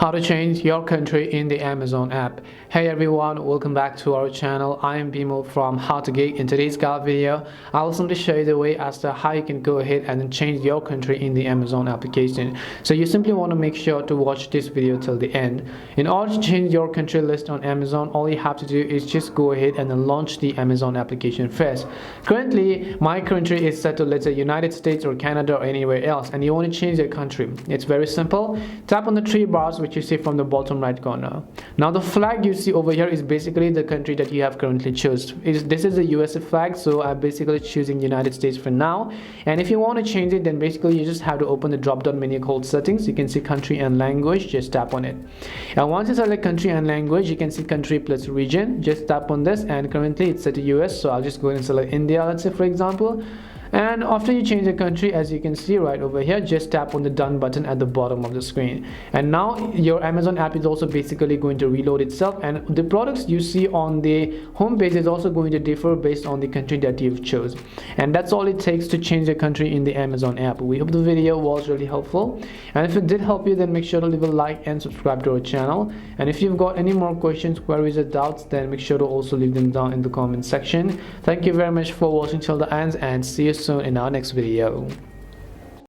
How to change your country in the Amazon app. Hey everyone, welcome back to our channel. I am Bimo from How to Geek. In today's guide video, I will simply show you the way as to how you can go ahead and then change your country in the Amazon application. So you simply want to make sure to watch this video till the end. In order to change your country list on Amazon, all you have to do is just go ahead and then launch the Amazon application first. Currently, my country is set to, let's say, United States or Canada or anywhere else, and you want to change your country. It's very simple. Tap on the three bars which you see from the bottom right corner. Now the flag you see over here is basically the country that you have currently chosen. This is the USA flag, so I'm basically choosing United States for now. And if you want to change it, then basically you just have to open the drop down menu called settings. You can see country and language, just tap on it. And once you select country and language, you can see country plus region. Just tap on this, and currently it's set to US, so I'll just go ahead and select India, let's say, for example. And after you change the country, as you can see right over here, just tap on the done button at the bottom of the screen. And now your Amazon app is also basically going to reload itself, and the products you see on the home page is also going to differ based on the country that you've chosen. And that's all it takes to change the country in the Amazon app. We hope the video was really helpful, and if it did help you, then make sure to leave a like and subscribe to our channel. And if you've got any more questions, queries or doubts, then make sure to also leave them down in the comment section. Thank you very much for watching till the end, and see you soon in our next video.